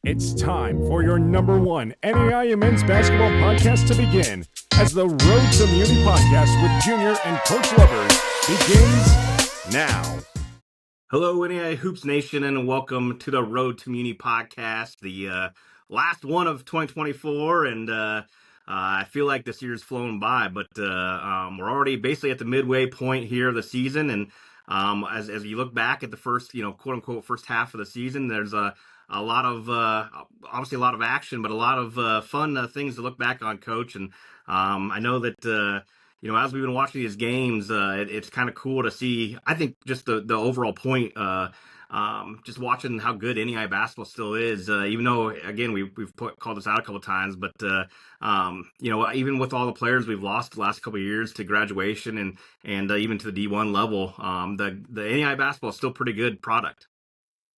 It's time for your number one NAIA men's basketball podcast to begin, as the Road to Muni podcast with Junior and Coach Lubbers begins now. Hello, NAIA Hoops Nation, and welcome to the Road to Muni podcast, the last one of 2024, and I feel like this year's flown by, but we're already basically at the midway point here of the season, and as you look back at the first, quote-unquote first half of the season, there's a lot of, obviously a lot of action, but a lot of fun things to look back on, Coach, and I know that as we've been watching these games, it's kind of cool to see. I think just the overall point, just watching how good NAIA basketball still is. Even though, again, we've called this out a couple of times, but even with all the players we've lost the last couple of years to graduation and even to the D1 level, the NAIA basketball is still a pretty good product.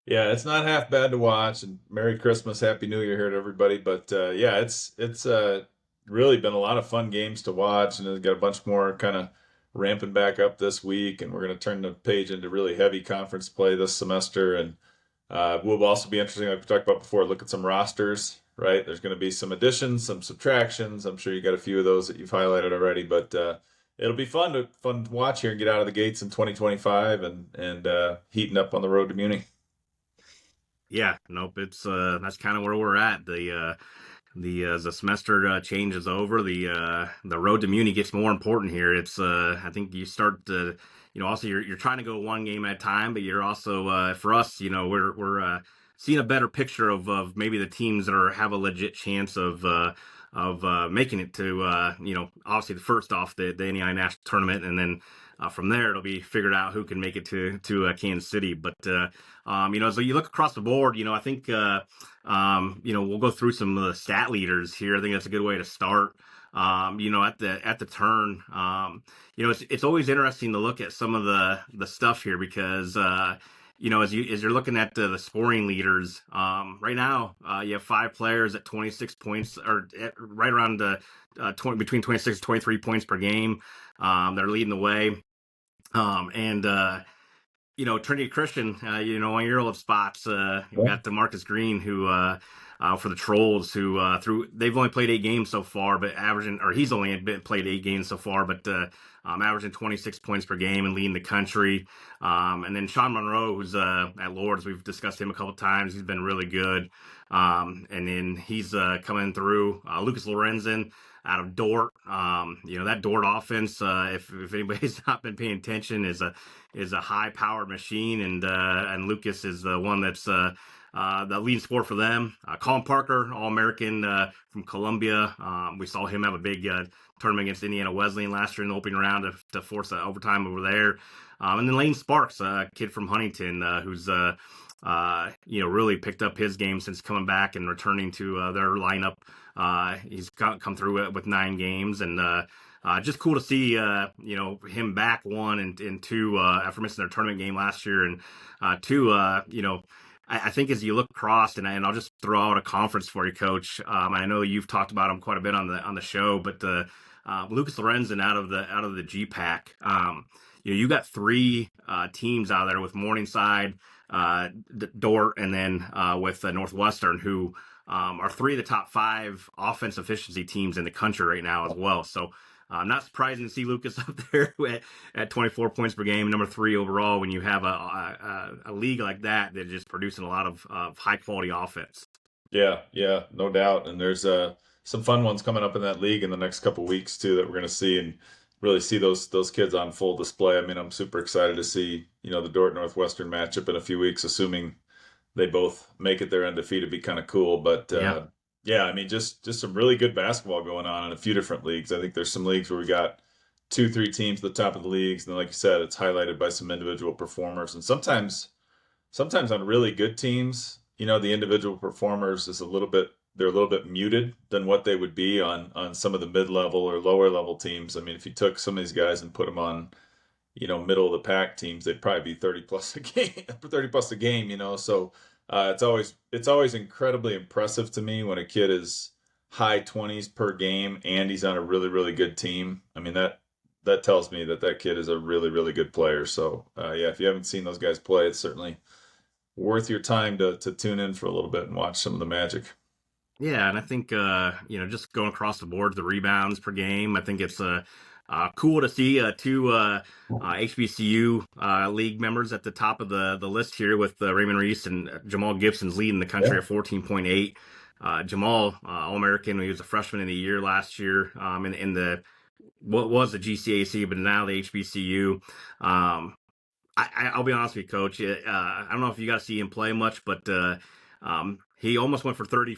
Yeah, it's not half bad to watch. And Merry Christmas, Happy New Year here to everybody. But it's really been a lot of fun games to watch, and we've got a bunch more kind of ramping back up this week. And we're going to turn the page into really heavy conference play this semester. And will also be interesting, like we talked about before, look at some rosters. Right, there's going to be some additions, some subtractions. I'm sure you got a few of those that you've highlighted already, but it'll be fun to watch here and get out of the gates in 2025 and heating up on the road to Muni. Yeah, nope. It's that's kind of where we're at. The semester change is over. The road to Muni gets more important here. It's I think you start to also you're trying to go one game at a time, but you're also for us we're seeing a better picture of maybe the teams that have a legit chance of making it to obviously the first off the NAIA national tournament, and then from there it'll be figured out who can make it to Kansas City. But so you look across the board, I think we'll go through some of the stat leaders here. I think that's a good way to start. At the turn, it's always interesting to look at some of the stuff here because as you're looking at the scoring leaders, right now you have 5 players at 26 points, or right around between 26 and 23 points per game. They're leading the way, Trinity Christian, on your old spots, you've got DeMarcus Green, who for the Trolls, who they've only played 8 games so far, but he's only played 8 games so far, but averaging 26 points per game and leading the country. And then Sean Monroe, who's at Lords, we've discussed him a couple times. He's been really good. And then he's coming through. Lucas Lorenzen out of Dort. That Dort offense, if anybody's not been paying attention, is a high-powered machine, and Lucas is the one that's the leading scorer for them. Colin Parker, All-American from Columbia. We saw him have a big tournament against Indiana Wesleyan last year in the opening round to force overtime over there. And then Lane Sparks, a kid from Huntington, who's really picked up his game since coming back and returning to their lineup. He's come through with 9 games, and just cool to see him back, 1 and 2 after missing their tournament game last year, and 2 I think as you look across, and I'll just throw out a conference for you, Coach. I know you've talked about him quite a bit on the show, but Lucas Lorenzen out of the GPAC. You got 3 teams out there with Morningside, Dort, and then with Northwestern, who are 3 of the top 5 offense efficiency teams in the country right now as well. So not surprising to see Lucas up there at 24 points per game, number 3 overall, when you have a league like that that's just producing a lot of high quality offense. Yeah, no doubt. And there's some fun ones coming up in that league in the next couple of weeks too that we're going to see and really see those kids on full display. I mean, I'm super excited to see the Dort Northwestern matchup in a few weeks, assuming they both make it there undefeated. Be kind of cool, but I mean, just some really good basketball going on in a few different leagues. I think there's some leagues where we got 2-3 teams at the top of the leagues, and then, like you said, it's highlighted by some individual performers. And sometimes on really good teams, the individual performers they're a little bit muted than what they would be on some of the mid-level or lower level teams. I mean, if you took some of these guys and put them on, middle of the pack teams, they'd probably be 30 plus a game, So it's always incredibly impressive to me when a kid is high 20s per game and he's on a really, really good team. I mean, that tells me that kid is a really, really good player. So if you haven't seen those guys play, it's certainly worth your time to tune in for a little bit and watch some of the magic. Yeah, and I think just going across the board, the rebounds per game, I think it's cool to see two HBCU league members at the top of the list here with Raymond Reese and Jamal Gibson's leading the country Yeah. at 14.8. Jamal, All-American, he was a freshman in the year last year in the what was the GCAC, but now the HBCU. I'll be honest with you, Coach. I don't know if you got to see him play much, but he almost went for 30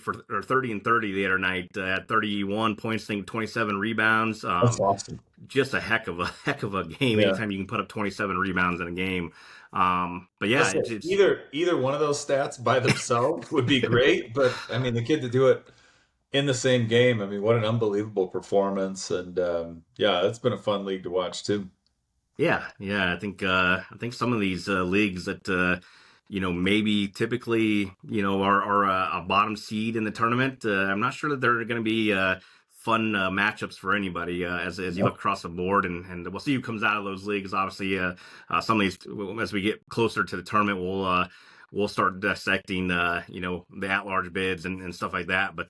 and 30 the other night. At 31 points, I think 27 rebounds. That's awesome. Just a heck of a game. Yeah. Anytime you can put up 27 rebounds in a game. But yeah, Listen, it's either one of those stats by themselves would be great, but I mean the kid to do it in the same game. I mean, what an unbelievable performance, and yeah, it's been a fun league to watch too. Yeah. I think some of these leagues that maybe typically are a bottom seed in the tournament. I'm not sure that they're going to be fun matchups for anybody as you look across the board, and we'll see who comes out of those leagues. Obviously, some of these as we get closer to the tournament, we'll start dissecting the at-large bids and stuff like that. But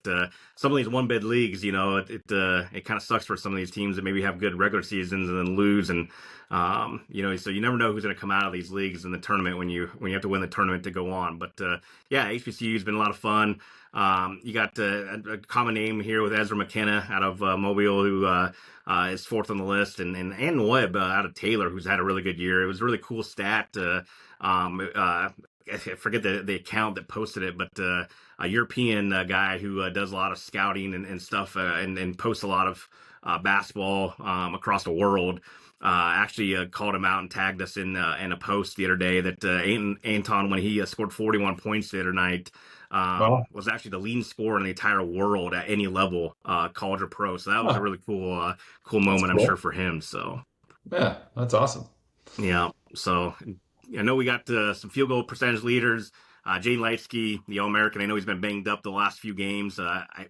some of these one-bid leagues, it kind of sucks for some of these teams that maybe have good regular seasons and then lose, and so you never know who's going to come out of these leagues in the tournament when you have to win the tournament to go on. But yeah, HBCU has been a lot of fun. You got a common name here with Ezra McKenna out of Mobile, who is fourth on the list, and Webb out of Taylor, who's had a really good year. It was a really cool stat. I forget the account that posted it, but a European guy who does a lot of scouting and stuff and posts a lot of basketball across the world. Actually called him out and tagged us in a post the other day that Anton, when he scored 41 points the other night, Wow. was actually the leading scorer in the entire world at any level, college or pro. So that was a really cool moment, I'm Cool. sure, for him. So Yeah, that's awesome. yeah. So I know we got some field goal percentage leaders. Jane Lightsky, the All-American, I know he's been banged up the last few games.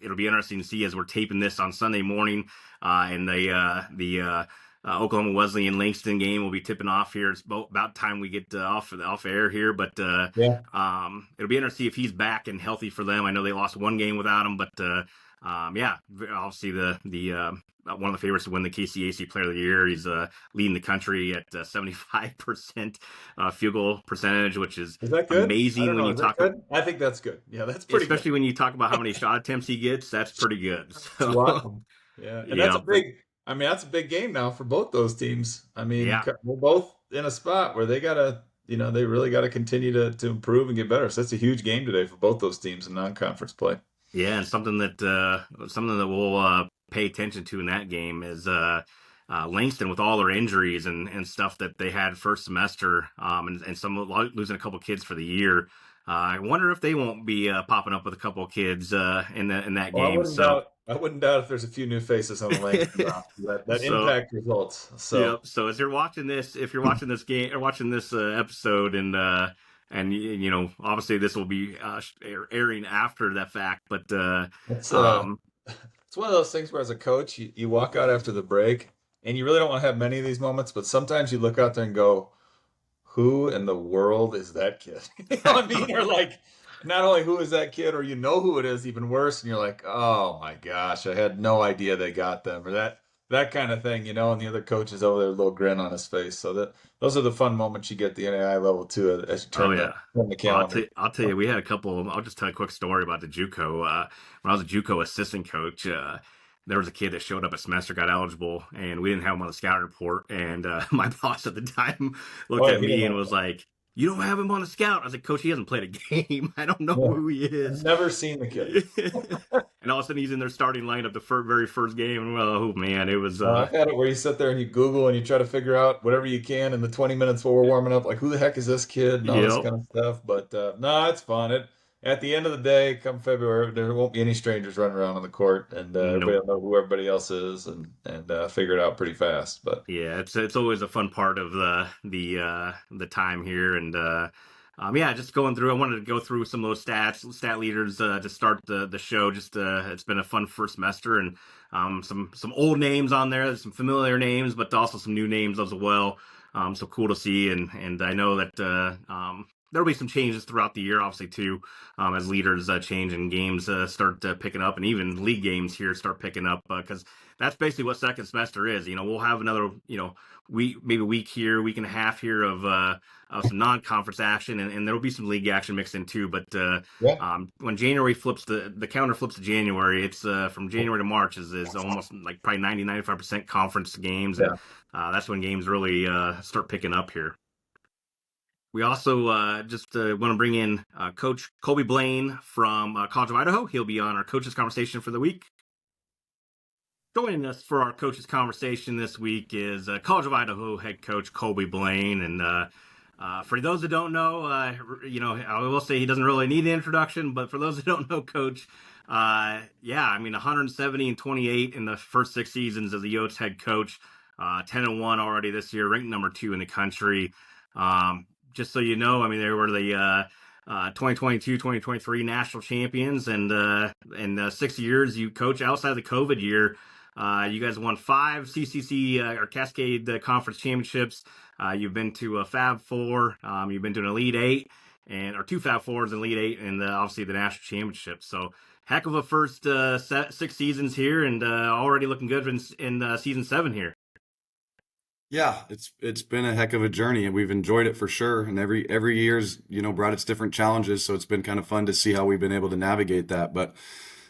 It'll be interesting to see as we're taping this on Sunday morning, and the Oklahoma Wesleyan Langston game will be tipping off here. It's about time we get off air here, but Yeah. it'll be interesting to see if he's back and healthy for them. I know they lost one game without him, but yeah, obviously the one of the favorites to win the KCAC Player of the Year. He's leading the country at 75% field goal percentage, which is That good? I amazing don't when know. you Is that talk. good? I think that's good. Yeah, that's pretty Especially good. when you talk about how many shot attempts he gets. That's pretty good. That's a So lot. Yeah, and that's yeah, a big. I mean, that's a big game now for both those teams. I mean, yeah. we're both in a spot where they gotta, they really gotta continue to improve and get better. So that's a huge game today for both those teams in non-conference play. Yeah, and something that we'll pay attention to in that game is Langston, with all their injuries and stuff that they had first semester, and some losing a couple kids for the year. I wonder if they won't be popping up with a couple of kids in that Well, game. So I wouldn't doubt if there's a few new faces on the Langston roster that so impact results. So yep. So as you're watching this, if you're watching this game or watching this episode, and obviously this will be airing after that fact, but it's um, it's one of those things where as a coach, you walk out after the break and you really don't want to have many of these moments, but sometimes you look out there and go, who in the world is that kid? You know what I mean? Or like, not only who is that kid, or who it is, even worse, and you're like, oh my gosh, I had no idea they got them, or that kind of thing, and the other coach is over there, with a little grin on his face. So those are the fun moments you get at the NAIA level too, as you oh turn yeah. turn the Well, calendar. I'll tell you, we had a couple of them. I'll just tell you a quick story about the JUCO. When I was a JUCO assistant coach, there was a kid that showed up a semester, got eligible, and we didn't have him on the scout report. And my boss at the time looked Oh, at he me didn't and have was like, "You don't have him on the scout." I was like, "Coach, he hasn't played a game. I don't know yeah. who he I've is." never seen the kid. And all of a sudden, he's in their starting lineup the very first game. And well, oh man, it was. I've had it where you sit there and you Google and you try to figure out whatever you can in the 20 minutes while we're warming up, like who the heck is this kid and all this Yep. kind of stuff. But no, it's fun. At the end of the day, come February, there won't be any strangers running around on the court, and everybody Nope. will know who everybody else is and figure it out pretty fast. But Yeah, it's always a fun part of the time here, and yeah, just going through. I wanted to go through some of those stat leaders to start the show. Just it's been a fun first semester, and some old names on there, some familiar names, but also some new names as well. So cool to see, and I know that there'll be some changes throughout the year, obviously, too, as leaders change and games start picking up, and even league games here start picking up, because that's basically what second semester is. We'll have another, week, maybe a week here, week and a half here of some non-conference action, and there'll be some league action mixed in too. But Yeah. when January flips, the calendar flips to January, it's from January to March is almost like probably 90-95% conference games, and Yeah. that's when games really start picking up here. We also just want to bring in Coach Colby Blaine from College of Idaho. He'll be on our coaches conversation for the week. Joining us for our coaches conversation this week is College of Idaho head coach Colby Blaine. And for those that don't know, I will say he doesn't really need an introduction, but for those that don't know, Coach, 170-28 in the first 6 seasons as the Yotes head coach, 10-1 already this year, ranked number 2 in the country. Just so you know, I mean, they were the 2022-2023 national champions, and in 6 years you coach outside of the COVID year. You guys won 5 CCC or Cascade Conference championships. You've been to a Fab Four. You've been to an Elite Eight, or 2 Fab Fours and Elite Eight, and obviously the national championship. So heck of a first 6 seasons here, and already looking good in season 7 here. Yeah, it's been a heck of a journey, and we've enjoyed it for sure. And every year's brought its different challenges, so it's been kind of fun to see how we've been able to navigate that. But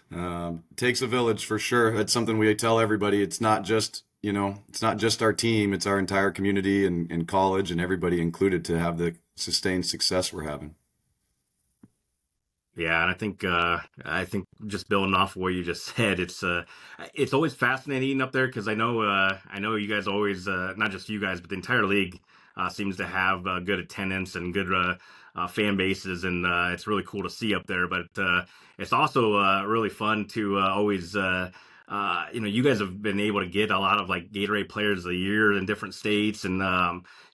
it takes a village for sure. That's something we tell everybody. It's not just our team; it's our entire community and college and everybody included to have the sustained success we're having. Yeah, and I think just building off of what you just said, it's always fascinating up there, because I know you guys always, not just you guys but the entire league seems to have good attendance and good fan bases, and it's really cool to see up there. But it's also really fun to always you guys have been able to get a lot of like Gatorade Players of the Year in different states, and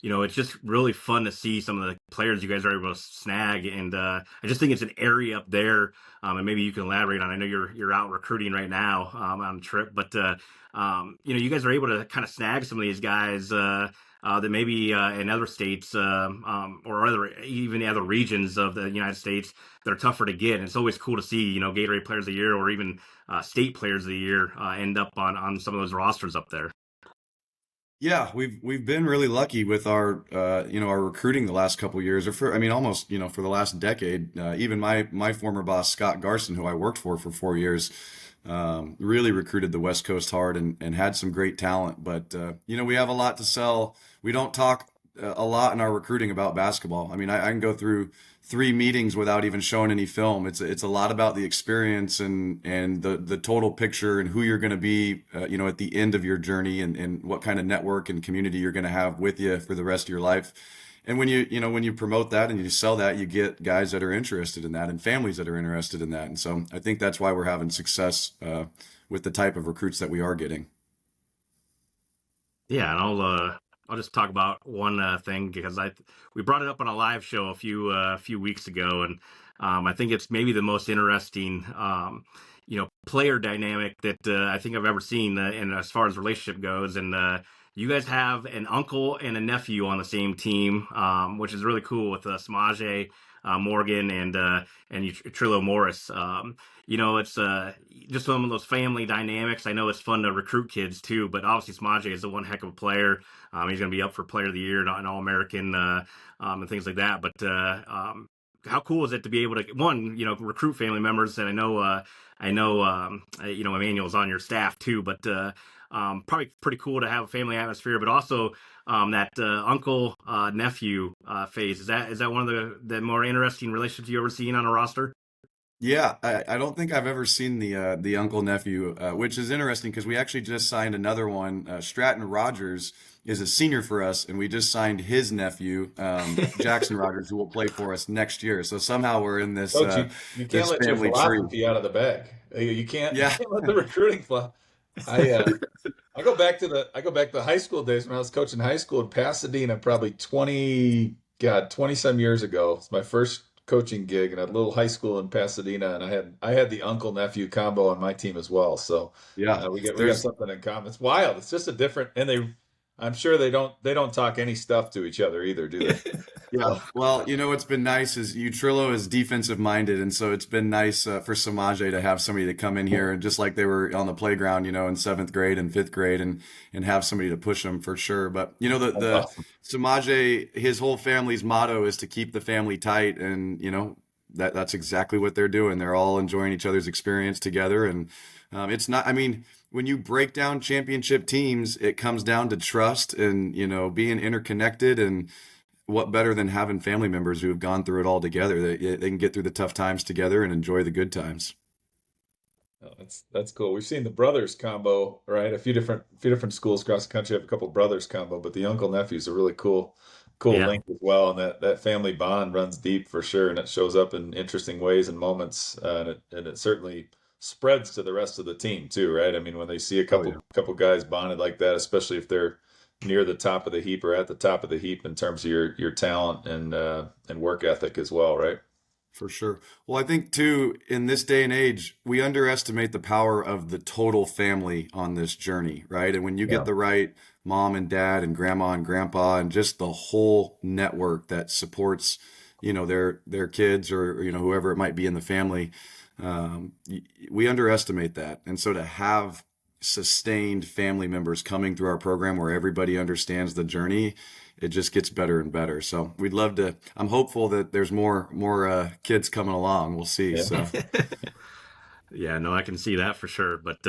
it's just really fun to see some of the players you guys are able to snag. And I just think it's an area up there, and maybe you can elaborate on. I know you're out recruiting right now on a trip, but you guys are able to kind of snag some of these guys that maybe in other states or even other regions of the United States that are tougher to get. And it's always cool to see Gatorade Players of the Year or even state Players of the Year end up on some of those rosters up there. Yeah, we've been really lucky with our our recruiting the last couple of years, almost for the last decade. Even my former boss Scott Garson, who I worked for 4 years, really recruited the West Coast hard and had some great talent. But we have a lot to sell. We don't talk a lot in our recruiting about basketball. I mean, I can go through 3 meetings without even showing any film. It's a lot about the experience and the total picture and who you're going to be, at the end of your journey, and what kind of network and community you're going to have with you for the rest of your life. And when you promote that and you sell that, you get guys that are interested in that and families that are interested in that. And so I think that's why we're having success with the type of recruits that we are getting. Yeah, and I'll just talk about one thing, because we brought it up on a live show a few weeks ago, and I think it's maybe the most interesting player dynamic that I think I've ever seen, and as far as relationship goes. And you guys have an uncle and a nephew on the same team, which is really cool, with Samaje Morgan and Trillo Morris. It's just some of those family dynamics. I know it's fun to recruit kids too, but obviously Samaje is a one heck of a player. He's going to be up for Player of the Year and an All-American and things like that. But how cool is it to be able to recruit family members? And I know Emmanuel's on your staff too, but probably pretty cool to have a family atmosphere. But also that uncle nephew phase, is that one of the more interesting relationships you ever seen on a roster? Yeah, I don't think I've ever seen the uncle nephew, which is interesting because we actually just signed another one. Stratton Rogers is a senior for us, and we just signed his nephew, Jackson Rogers, who will play for us next year. So somehow we're in this Coach, you can't let your family philosophy tree. out of the bag. You can't Yeah. let the recruiting fly. I go back to the high school days when I was coaching high school in Pasadena, probably 20 some years ago. It's my first coaching gig in a little high school in Pasadena, and I had the uncle nephew combo on my team as well. So Yeah, we got something in common. It's wild. It's just a different, and I'm sure they don't talk any stuff to each other either, do they? Yeah. Well, what's been nice is Utrillo is defensive minded, and so it's been nice for Samaje to have somebody to come in here and just like they were on the playground, in seventh grade and fifth grade, and have somebody to push them for sure. But That's the awesome. Samaje, his whole family's motto is to keep the family tight, and that's exactly what they're doing. They're all enjoying each other's experience together, and it's not. I mean, when you break down championship teams, it comes down to trust and being interconnected, and what better than having family members who have gone through it all together? They can get through the tough times together and enjoy the good times. Oh, that's cool. We've seen the brothers combo, right? A few different schools across the country have a couple brothers combo, but the uncle nephew's a really cool Yeah. link as well, and that family bond runs deep for sure, and it shows up in interesting ways and moments, and it certainly spreads to the rest of the team too, right? I mean, when they see a Oh yeah, couple guys bonded like that, especially if they're near the top of the heap or at the top of the heap in terms of your talent and work ethic as well, right? for sure. Well, I think too, in this day and age, we underestimate the power of the total family on this journey, right? And when you Yeah. get the right mom and dad and grandma and grandpa and just the whole network that supports, their kids or whoever it might be in the family, we underestimate that. And so to have sustained family members coming through our program where everybody understands the journey, it just gets better and better. So we'd love to. I'm hopeful that there's more kids coming along. We'll see. Yeah. So Yeah, no, I can see that for sure. But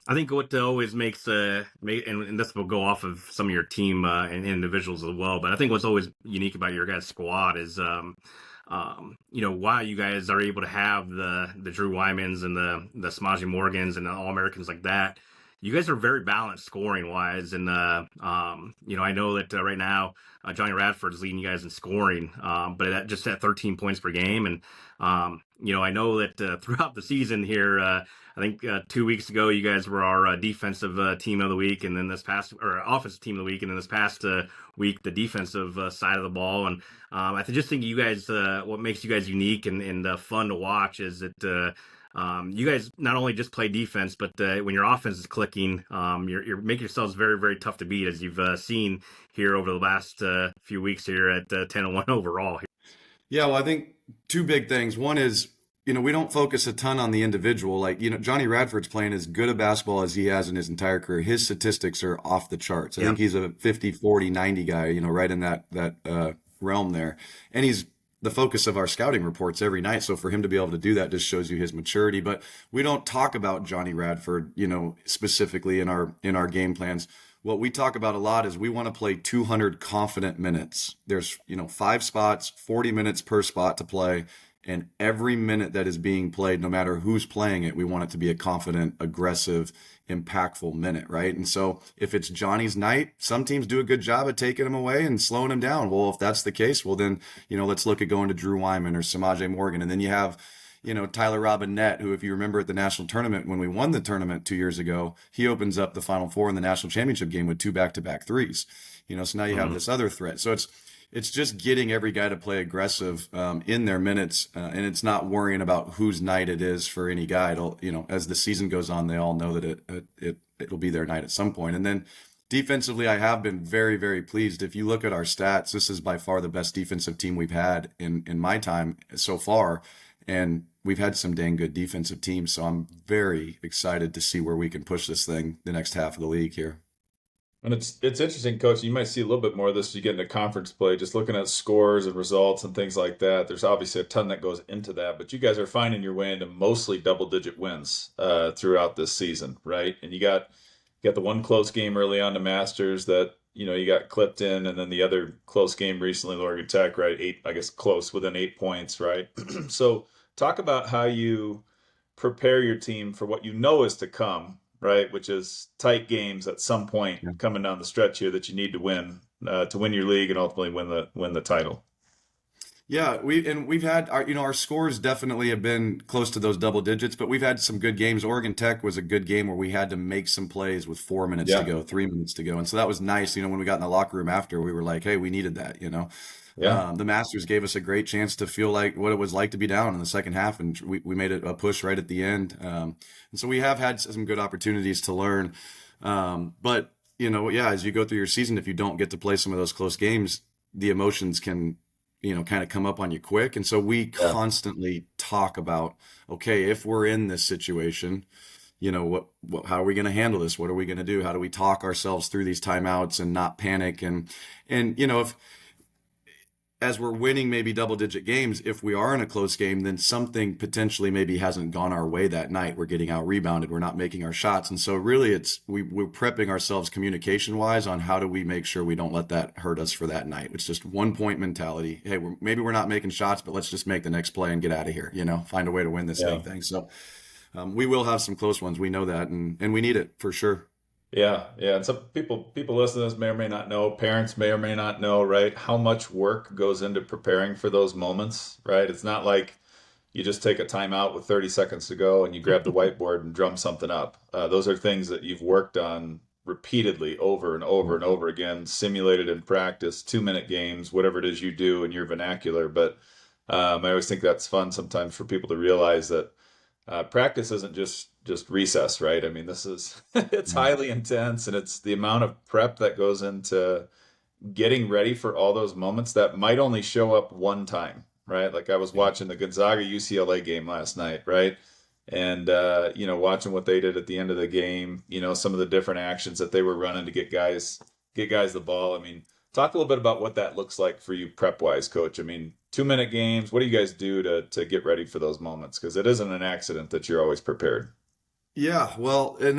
I think what always makes and this will go off of some of your team and individuals as well. But I think what's always unique about your guys' squad is, why you guys are able to have the Drew Wymans and the Samaje Morgans and the All Americans like that. You guys are very balanced scoring wise, and I know that right now Johnny Radford is leading you guys in scoring, but just at 13 points per game, and I know that throughout the season here, I think 2 weeks ago you guys were our defensive team of the week, and then or offensive team of the week, and then this past week the defensive side of the ball, and just think you guys, what makes you guys unique and fun to watch is that. You guys not only just play defense, but when your offense is clicking, you're making yourselves very, very tough to beat, as you've seen here over the last few weeks here at 10-1 overall. yeah, well, I think two big things. One is, we don't focus a ton on the individual. Like, Johnny Radford's playing as good a basketball as he has in his entire career. His statistics are off the charts. I Yeah. think he's a 50, 40, 90 guy, right in that realm there. And he's the focus of our scouting reports every night. So for him to be able to do that just shows you his maturity. But we don't talk about Johnny Radford, specifically in our game plans. What we talk about a lot is we want to play 200 confident minutes. There's, 5 spots, 40 minutes per spot to play. And every minute that is being played, no matter who's playing it, we want it to be a confident, aggressive, impactful minute, right? And so if it's Johnny's night, some teams do a good job at taking him away and slowing him down. Well, if that's the case, well then, let's look at going to Drew Wyman or Samaje Morgan. And then you have, Tyler Robinette, who, if you remember at the national tournament, when we won the tournament 2 years ago, he opens up the Final Four in the national championship game with 2 back-to-back threes. So now you have this other threat. So it's just getting every guy to play aggressive in their minutes, and it's not worrying about whose night it is for any guy. It'll, as the season goes on, they all know that it'll be their night at some point. And then defensively, I have been very, very pleased. If you look at our stats, this is by far the best defensive team we've had in my time so far, and we've had some dang good defensive teams. So I'm very excited to see where we can push this thing the next half of the league here. And it's interesting, Coach. You might see a little bit more of this as you get into conference play, just looking at scores and results and things like that. There's obviously a ton that goes into that, but you guys are finding your way into mostly double-digit wins throughout this season, right? And you got the one close game early on to Masters that you got clipped in, and then the other close game recently, Oregon Tech, right? 8, I guess, close within 8 points, right? So talk about how you prepare your team for what you know is to come, right? Which is tight games at some point coming down the stretch here that you need to win your league and ultimately win the title. Yeah, we've had our scores definitely have been close to those double digits, but we've had some good games. Oregon Tech was a good game where we had to make some plays with 4 minutes to go, 3 minutes to go, and so that was nice. When we got in the locker room after, we were like, hey, we needed that. The Masters gave us a great chance to feel like what it was like to be down in the second half, and we made it a push right at the end. And so we have had some good opportunities to learn. But yeah, as you go through your season, if you don't get to play some of those close games, the emotions can, kind of come up on you quick. And so we Yeah. constantly talk about, okay, if we're in this situation, how are we going to handle this? What are we going to do? How do we talk ourselves through these timeouts and not panic? And if as we're winning maybe double digit games, if we are in a close game, then something potentially maybe hasn't gone our way that night. We're getting out rebounded. We're not making our shots. And so really we're prepping ourselves communication wise on how do we make sure we don't let that hurt us for that night. It's just 1 point mentality. Hey, maybe we're not making shots, but let's just make the next play and get out of here, find a way to win this Yeah. thing. So we will have some close ones. We know that, and we need it for sure. Yeah, yeah. And some people listen to this may or may not know, parents may or may not know, right? How much work goes into preparing for those moments, right? It's not like you just take a timeout with 30 seconds to go and you grab the whiteboard and drum something up. Those are things that you've worked on repeatedly over and over and over again, simulated in practice, 2 minute games, whatever it is you do in your vernacular. But I always think that's fun sometimes for people to realize that practice isn't just recess, right? I mean, this is it's Yeah. highly intense, and it's the amount of prep that goes into getting ready for all those moments that might only show up one time, right? Like I was watching the Gonzaga UCLA game last night, right? And watching what they did at the end of the game, some of the different actions that they were running to get guys the ball. I mean, talk a little bit about what that looks like for you prep wise, coach. I mean, 2 minute games, what do you guys do to get ready for those moments? Because it isn't an accident that you're always prepared. Yeah, well, and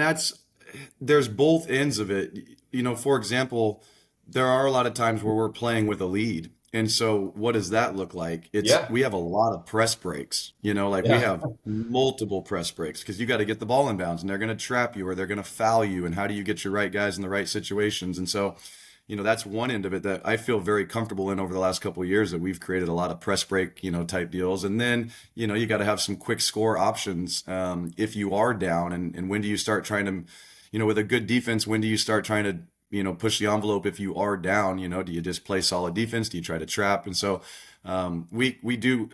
there's both ends of it. For example, there are a lot of times where we're playing with a lead. And so what does that look like? Yeah, We have a lot of press breaks, like we yeah, have multiple press breaks because you got to get the ball in bounds and they're going to trap you or they're going to foul you. And how do you get your right guys in the right situations? And so, that's one end of it that I feel very comfortable in over the last couple of years that we've created a lot of press break, type deals. And then, you got to have some quick score options if you are down. And when do you start trying to, with a good defense, when do you start trying to, push the envelope if you are down? Do you just play solid defense? Do you try to trap? And so we do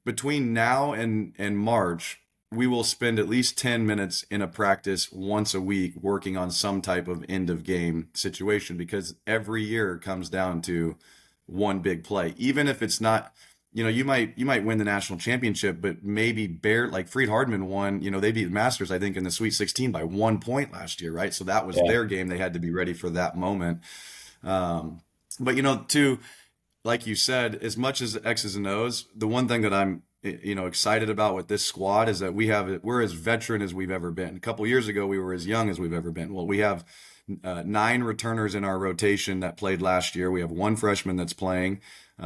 between now and March, we will spend at least 10 minutes in a practice once a week working on some type of end of game situation because every year comes down to one big play. Even if it's not, you might win the national championship, but maybe like Freed Hardman won, they beat the Masters, I think, in the Sweet 16 by 1 point last year, right? So that was yeah, their game. They had to be ready for that moment. But, like you said, as much as X's and O's, the one thing that I'm excited about with this squad is that we're as veteran as we've ever been. A couple years ago, we were as young as we've ever been. Well, we have 9 returners in our rotation that played last year. We have one freshman that's playing.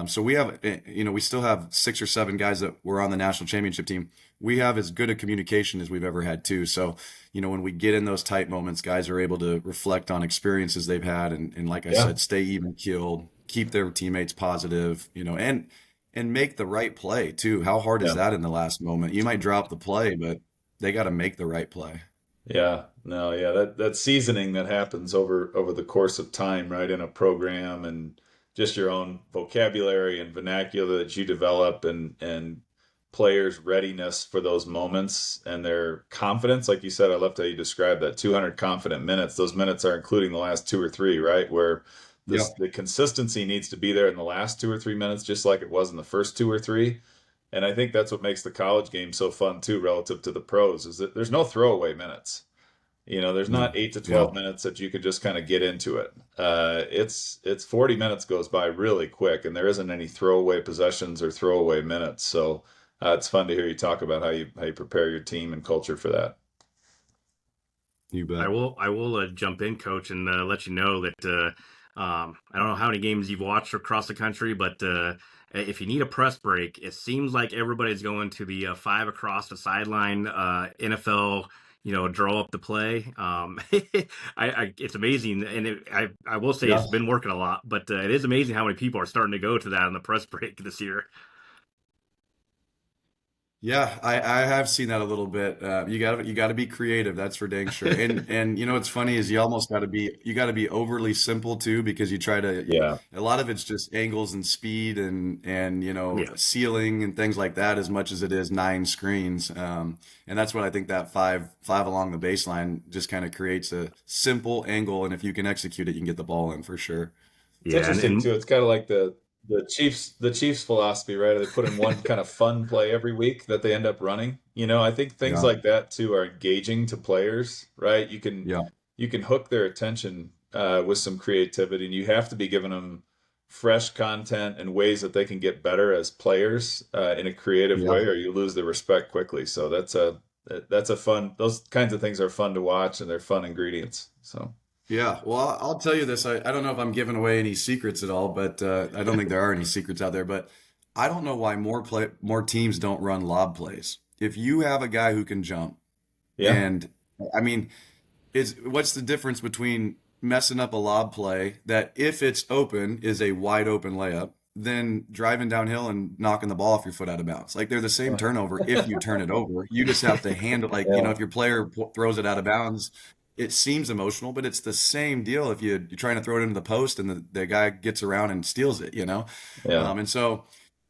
So we have, we still have 6 or 7 guys that were on the national championship team. We have as good a communication as we've ever had too. So, when we get in those tight moments, guys are able to reflect on experiences they've had and like I yeah, said, stay even keeled, keep their teammates positive, and make the right play too. How hard is yeah. that in the last moment? You might drop the play, but they got to make the right play. Yeah, no, yeah, that seasoning that happens over the course of time, right, in a program and just your own vocabulary and vernacular that you develop and players' readiness for those moments and their confidence. Like you said, I loved how you described that 200 confident minutes. Those minutes are including the last 2 or 3, right? Where Yeah. the consistency needs to be there in the last 2 or 3 minutes, just like it was in the first 2 or 3. And I think that's what makes the college game so fun too, relative to the pros, is that there's no throwaway minutes. There's No. not 8 to 12 Yeah. minutes that you could just kind of get into it. It's 40 minutes goes by really quick, and there isn't any throwaway possessions or throwaway minutes. So it's fun to hear you talk about how you prepare your team and culture for that. You I bet. will I will jump in, coach, and let you know that I don't know how many games you've watched across the country, but if you need a press break, it seems like everybody's going to the 5 across the sideline NFL. Draw up the play. It's amazing, and I will say Yeah. it's been working a lot, but it is amazing how many people are starting to go to that on the press break this year. Yeah, I have seen that a little bit. You gotta be creative, that's for dang sure. And what's funny is you gotta be overly simple too, because you try to Yeah. a lot of it's just angles and speed and Yeah. ceiling and things like that, as much as it is nine screens. And that's what I think that five along the baseline just kind of creates a simple angle, and if you can execute it, you can get the ball in for sure. It's Yeah. And, interesting and too. It's kind of like the Chiefs philosophy, right? They put in one kind of fun play every week that they end up running. I think things Yeah, like that too are engaging to players, right? yeah, You can hook their attention with some creativity, and you have to be giving them fresh content and ways that they can get better as players in a creative yeah. way, or you lose their respect quickly. So that's a fun. Those kinds of things are fun to watch, and they're fun ingredients. So. Yeah, well, I'll tell you this. I don't know if I'm giving away any secrets at all, but I don't think there are any secrets out there. But I don't know why more teams don't run lob plays. If you have a guy who can jump, Yeah. and I mean, is what's the difference between messing up a lob play that, if it's open, is a wide open layup, than driving downhill and knocking the ball off your foot out of bounds? Like, they're the same Right. turnover if you turn it over. You just have to handle, like, Yeah. if your player throws it out of bounds, it seems emotional, but it's the same deal if you're trying to throw it into the post and the guy gets around and steals it. Yeah. And so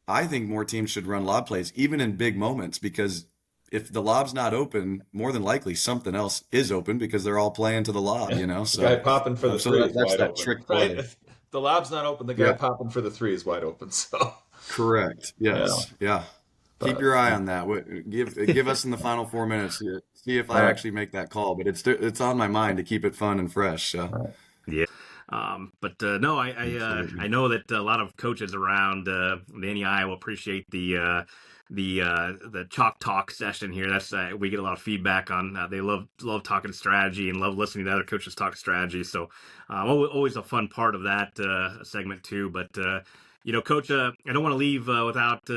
I think more teams should run lob plays, even in big moments, because if the lob's not open, more than likely something else is open because they're all playing to the lob. The guy So, popping for the so three is that's wide that open, trick right? play. If the lob's not open, the guy Yeah, popping for the three is wide open. So, correct. yeah, Yes. Yeah. Keep but your eye on that. Give us in the final 4 minutes. See if all I right, actually make that call, but it's on my mind to keep it fun and fresh. So, all right. yeah. But no, I absolutely. know that a lot of coaches around the NEI will appreciate the chalk talk session here. That's we get a lot of feedback on. They love talking strategy and love listening to other coaches talk strategy. So always a fun part of that segment too. But Coach, I don't want to leave without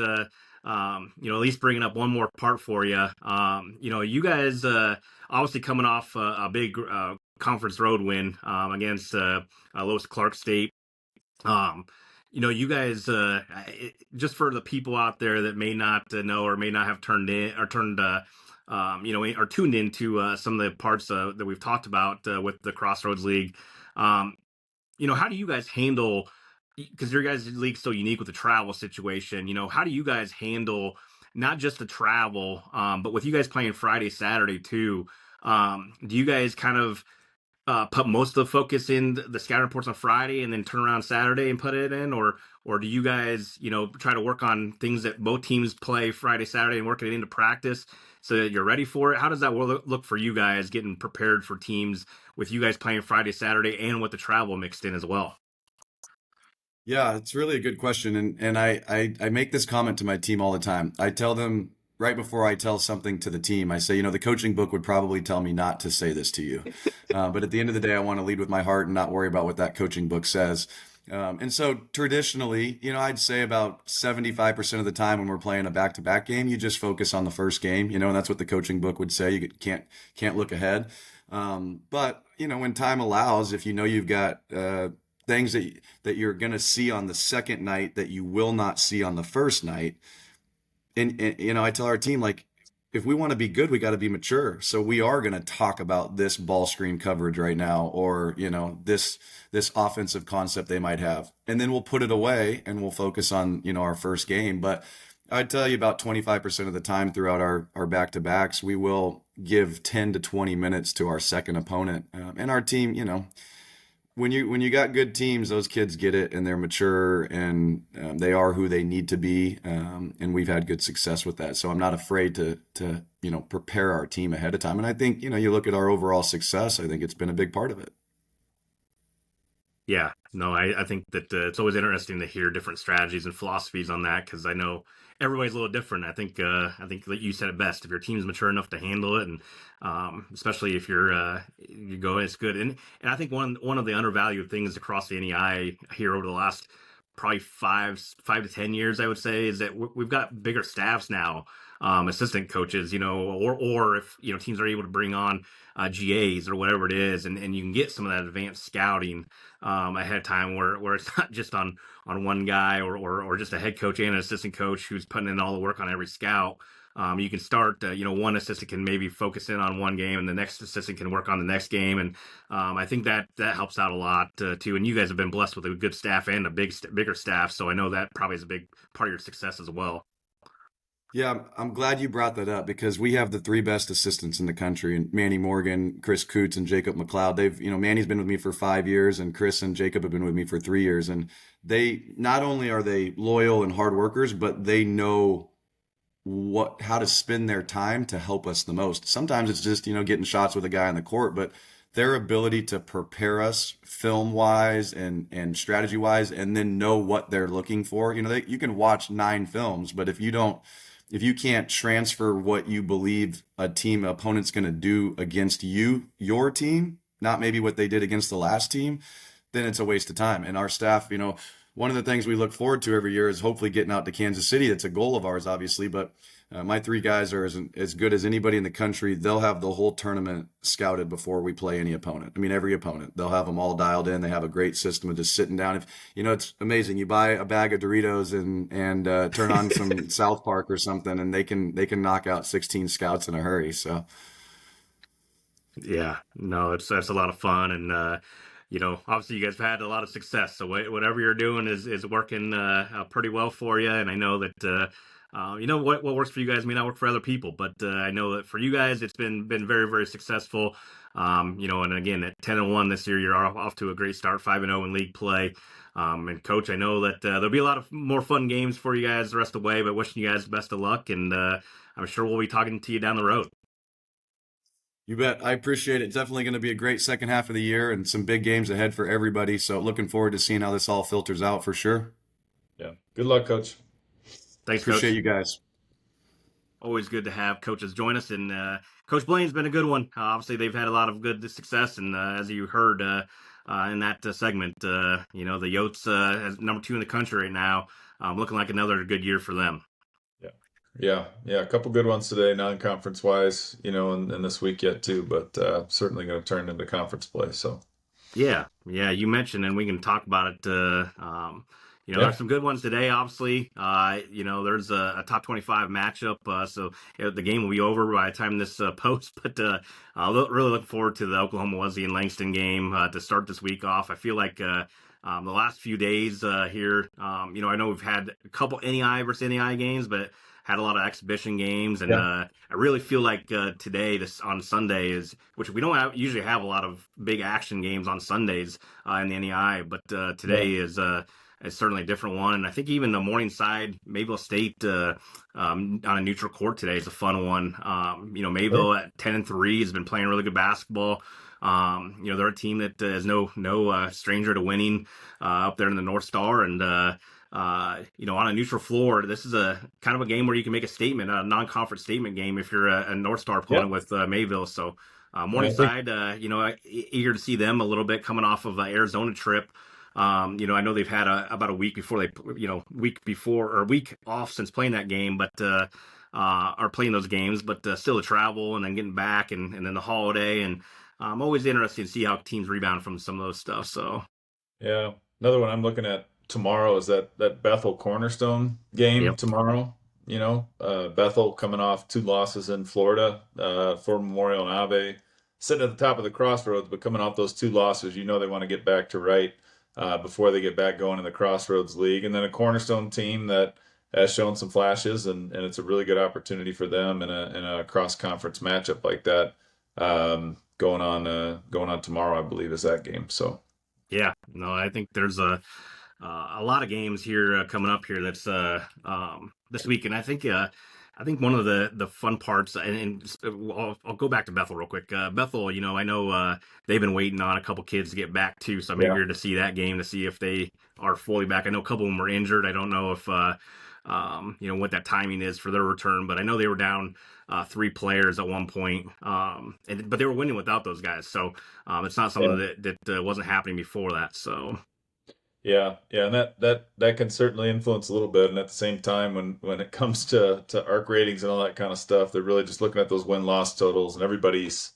at least bringing up one more part for you. You guys obviously coming off a big conference road win against Lois Clark State. Um, you guys, just for the people out there that may not know or may not have turned in or turned, or tuned into some of the parts that we've talked about with the Crossroads League. Um, how do you guys handle, because your guys' league's so unique with the travel situation, how do you guys handle not just the travel, but with you guys playing Friday, Saturday too? Do you guys kind of put most of the focus in the scouting reports on Friday and then turn around Saturday and put it in, or do you guys try to work on things that both teams play Friday, Saturday and working it into practice so that you're ready for it? How does that look for you guys getting prepared for teams with you guys playing Friday, Saturday, and with the travel mixed in as well? Yeah, it's really a good question. And I make this comment to my team all the time. I tell them right before I tell something to the team, I say, the coaching book would probably tell me not to say this to you. But at the end of the day, I want to lead with my heart and not worry about what that coaching book says. And so traditionally, I'd say about 75% of the time when we're playing a back-to-back game, you just focus on the first game, and that's what the coaching book would say. You can't look ahead. But when time allows, if you've got things that you're going to see on the second night that you will not see on the first night, and I tell our team, like, if we want to be good, we got to be mature. So we are going to talk about this ball screen coverage right now, or this offensive concept they might have, and then we'll put it away and we'll focus on our first game. But I'd tell you about 25% of the time throughout our back-to-backs, we will give 10 to 20 minutes to our second opponent. And our team, when you got good teams, those kids get it and they're mature, and they are who they need to be. And we've had good success with that. So I'm not afraid to prepare our team ahead of time. And I think, you look at our overall success, I think it's been a big part of it. Yeah, no, I think that it's always interesting to hear different strategies and philosophies on that because I know everybody's a little different. I think that you said it best. If your team's mature enough to handle it, and especially if you go, it's good. And I think one of the undervalued things across the NEI here over the last probably 5 to 10 years, I would say, is that we've got bigger staffs now, assistant coaches, or if teams are able to bring on GAs or whatever it is, and you can get some of that advanced scouting ahead of time where it's not just on one guy or just a head coach and an assistant coach who's putting in all the work on every scout. You can start, one assistant can maybe focus in on one game, and the next assistant can work on the next game. And I think that helps out a lot too. And you guys have been blessed with a good staff and a bigger staff, so I know that probably is a big part of your success as well. Yeah, I'm glad you brought that up because we have the three best assistants in the country, and Manny Morgan, Chris Coots, and Jacob McLeod. Manny's been with me for 5 years, and Chris and Jacob have been with me for 3 years. And they not only are they loyal and hard workers, but they know how to spend their time to help us the most. Sometimes it's just, getting shots with a guy on the court, but their ability to prepare us film wise and strategy wise, and then know what they're looking for. You can watch 9 films, but if you can't transfer what you believe opponent's going to do against your team, not maybe what they did against the last team, then it's a waste of time. And our staff, one of the things we look forward to every year is hopefully getting out to Kansas City. It's a goal of ours, obviously, but my 3 guys are as good as anybody in the country. They'll have the whole tournament scouted before we play any opponent. I mean, every opponent. They'll have them all dialed in. They have a great system of just sitting down. It's amazing. You buy a bag of Doritos and turn on some South Park or something, and they can knock out 16 scouts in a hurry. So. Yeah, no, that's a lot of fun, and obviously you guys have had a lot of success. So whatever you're doing is working pretty well for you. And I know that what works for you guys may not work for other people, but I know that for you guys it's been very very successful. And again at 10-1 this year, you're off to a great start, 5-0 in league play. And Coach, I know that there'll be a lot of more fun games for you guys the rest of the way, but wishing you guys the best of luck, and I'm sure we'll be talking to you down the road. You bet. I appreciate it. Definitely going to be a great second half of the year and some big games ahead for everybody. So looking forward to seeing how this all filters out for sure. Yeah. Good luck, Coach. Thanks, Appreciate Coach. you guys. Always good to have coaches join us. And Coach Blaine's been a good one. Obviously, they've had a lot of good success. And as you heard in that segment, the Yotes as number 2 in the country right now, looking like another good year for them. Yeah. A couple good ones today, non-conference wise, and this week yet too, but certainly going to turn into conference play. So. Yeah. You mentioned, and we can talk about it. There's some good ones today. Obviously, there's a top 25 matchup. So the game will be over by the time this posts. But really looking forward to the Oklahoma Wesleyan Langston game to start this week off. I feel like the last few days here, I know we've had a couple NAIA versus NAIA games, but had a lot of exhibition games, and I really feel like today, on Sunday, which we don't usually have a lot of big action games on Sundays in the NAIA, but today is certainly a different one. And I think even the Morningside Mayville State on a neutral court today is a fun one. Mayville at 10-3 has been playing really good basketball. They're a team that is no stranger to winning up there in the North Star, and on a neutral floor, this is a kind of a game where you can make a statement, a non-conference statement game if you're a North Star opponent with Mayville. So Morningside, eager to see them a little bit coming off of an Arizona trip. I know they've had about a week before a week off since playing that game, but are playing those games, but still to travel and then getting back and then the holiday. And I'm always interested to see how teams rebound from some of those stuff. So yeah, another one I'm looking at tomorrow is that Bethel Cornerstone game tomorrow. Bethel coming off 2 losses in Florida for Memorial and Ave, sitting at the top of the crossroads, but coming off those 2 losses, they want to get back to right before they get back going in the Crossroads League. And then a Cornerstone team that has shown some flashes, and it's a really good opportunity for them in a cross-conference matchup like that going on tomorrow, I believe, is that game. So yeah, no, I think there's a lot of games here coming up here that's this week, and I think one of the fun parts, and I'll go back to Bethel real quick. Bethel, I know they've been waiting on a couple kids to get back too, so I'm eager to see that game to see if they are fully back. I know a couple of them were injured. I don't know if what that timing is for their return, but I know they were down 3 players at one point, but they were winning without those guys, so it's not something that wasn't happening before that. So. Yeah, and that can certainly influence a little bit. And at the same time, when it comes to ARC ratings and all that kind of stuff, they're really just looking at those win-loss totals, and everybody's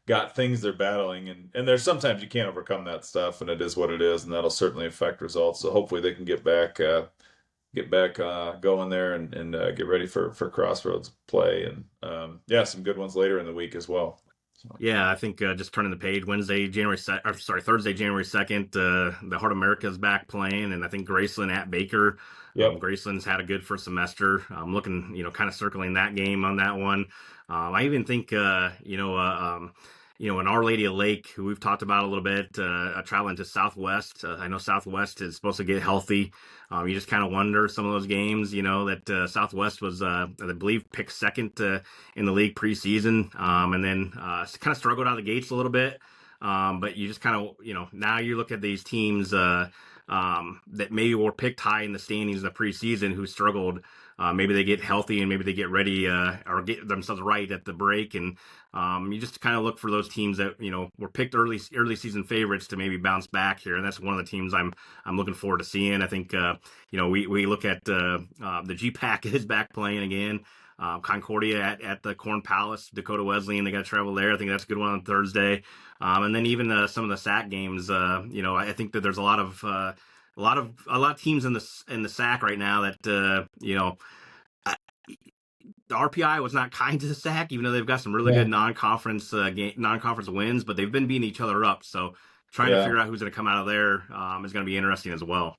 got things they're battling, and there's sometimes you can't overcome that stuff, and it is what it is, and that'll certainly affect results. So hopefully they can get back get back going there and get ready for Crossroads play. And yeah, some good ones later in the week as well. So, Yeah, I think just turning the page Thursday, January 2nd, the Heart America is back playing, and I think Graceland at Baker. yep. Graceland's had a good first semester. I'm looking, kind of circling that game on that one. I even think, in Our Lady of Lake, who we've talked about a little bit, traveling to Southwest. I know Southwest is supposed to get healthy. You just kind of wonder some of those games, that Southwest was, I believe, picked second in the league preseason, and then kind of struggled out of the gates a little bit. But you just kind of, now you look at these teams that maybe were picked high in the standings in the preseason who struggled. Maybe they get healthy and maybe they get ready or get themselves right at the break. And you just kind of look for those teams that, were picked early season favorites to maybe bounce back here. And that's one of the teams I'm looking forward to seeing. I think, we look at the GPAC is back playing again. Concordia at the Corn Palace, Dakota Wesleyan, they got to travel there. I think that's a good one on Thursday. And then even some of the SAC games, I think that there's a lot of teams in the SAC right now that I- the RPI was not kind to the SAC, even though they've got some really good non-conference wins, but they've been beating each other up. So trying to Yeah. figure out who's going to come out of there is going to be interesting as well.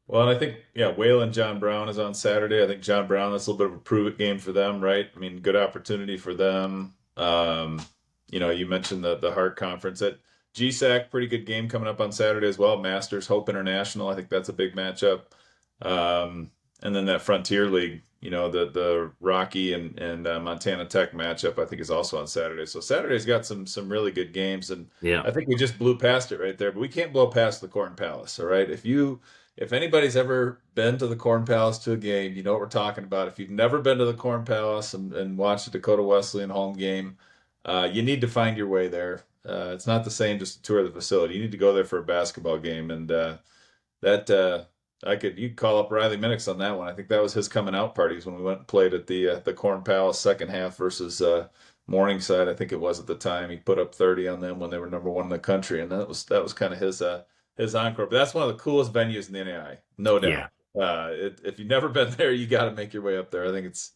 Well, and I think, yeah, Wayland John Brown is on Saturday. I think John Brown, that's a little bit of a prove it game for them, right? I mean, good opportunity for them. You mentioned the Hart Conference at GSAC, pretty good game coming up on Saturday as well. Masters Hope International, I think that's a big matchup. And then that Frontier League, the Rocky and Montana Tech matchup, I think is also on Saturday. So Saturday's got some really good games, and Yeah. I think we just blew past it right there. But we can't blow past the Corn Palace, all right? If anybody's ever been to the Corn Palace to a game, you know what we're talking about. If you've never been to the Corn Palace and watched the Dakota Wesleyan home game, you need to find your way there. It's not the same just to tour the facility. You need to go there for a basketball game, and you could call up Riley Minix on that one. I think that was his coming out parties when we went and played at the Corn Palace second half versus Morningside. I think it was at the time. He put up 30 on them when they were number one in the country, and that was kind of his encore. But that's one of the coolest venues in the NAIA, no doubt. If you've never been there, you got to make your way up there. I think it's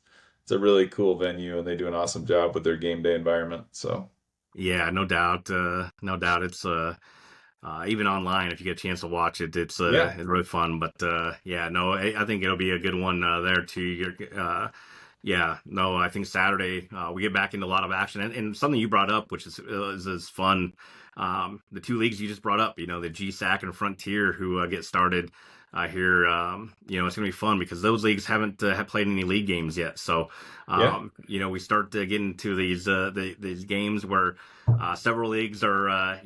a really cool venue, and they do an awesome job with their game day environment. So, yeah, no doubt. No doubt. It's even online, if you get a chance to watch it, it's really fun. But I think it'll be a good one there too. I think Saturday we get back into a lot of action, and something you brought up, which is fun. The two leagues you just brought up, the GSAC and Frontier, who get started here. It's gonna be fun because those leagues haven't have played any league games yet. So, we start to get into these games where several leagues are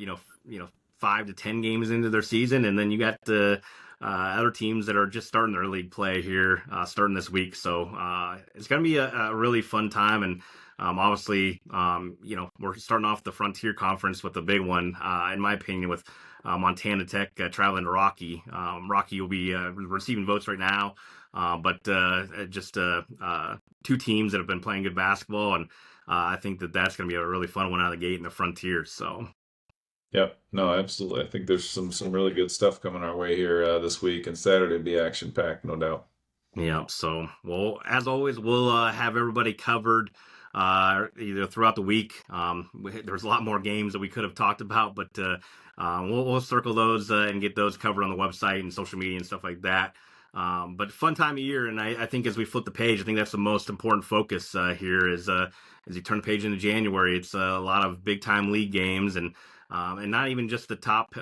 5 to 10 games into their season, and then you got the other teams that are just starting their league play here, starting this week. So it's going to be a really fun time, and obviously, we're starting off the Frontier Conference with a big one, in my opinion, with Montana Tech traveling to Rocky. Rocky will be receiving votes right now, but just two teams that have been playing good basketball, and I think that's going to be a really fun one out of the gate in the Frontier. So. Yep. No, absolutely. I think there's some really good stuff coming our way here this week, and Saturday will be action packed, no doubt. Yeah. So, well, as always, we'll have everybody covered either throughout the week. There's a lot more games that we could have talked about, but we'll circle those and get those covered on the website and social media and stuff like that. But fun time of year, and I think as we flip the page, I think that's the most important focus here is as you turn the page into January, it's a lot of big time league games and not even just the top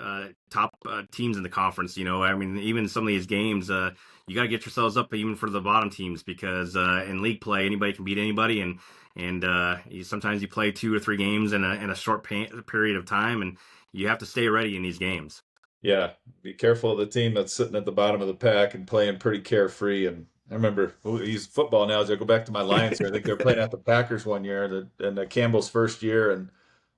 teams in the conference. Even some of these games, you got to get yourselves up even for the bottom teams because in league play, anybody can beat anybody, and sometimes you play 2 or 3 games in a short period of time, and you have to stay ready in these games. Yeah, be careful of the team that's sitting at the bottom of the pack and playing pretty carefree. And I remember, we'll use football analogy. I'll go back to my Lions here. I think they were playing at the Packers one year, and Campbell's first year, and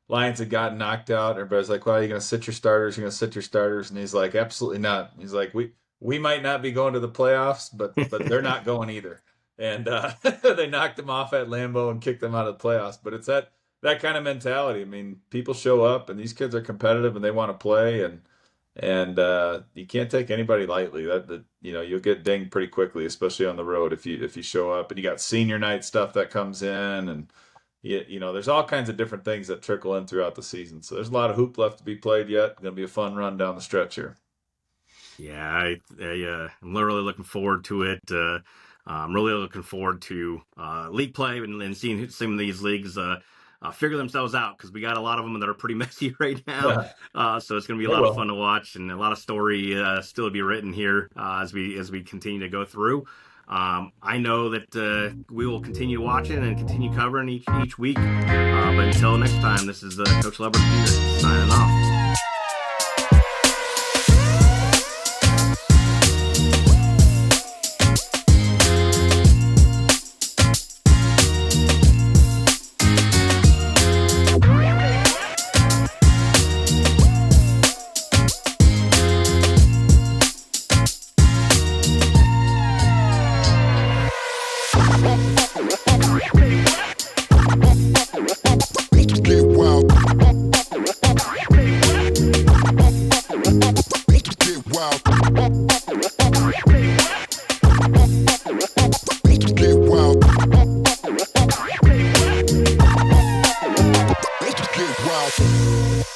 Lions had gotten knocked out. Everybody's like, well, you're going to sit your starters. You're going to sit your starters. And he's like, absolutely not. He's like, we might not be going to the playoffs, but they're not going either. And they knocked him off at Lambeau and kicked them out of the playoffs. But it's that kind of mentality. I mean, people show up, and these kids are competitive, and they want to play. And And you can't take anybody lightly. That you'll get dinged pretty quickly, especially on the road if you show up. And you got senior night stuff that comes in, and there's all kinds of different things that trickle in throughout the season. So there's a lot of hoop left to be played yet. Going to be a fun run down the stretch here. Yeah, I'm really looking forward to it. I'm really looking forward to league play and seeing some of these leagues figure themselves out, because we got a lot of them that are pretty messy right now. So it's going to be a lot of fun to watch, and a lot of story still to be written here as we continue to go through. I know that we will continue watching and continue covering each week. But until next time, this is Coach Lubbers Jr. signing off. Wow.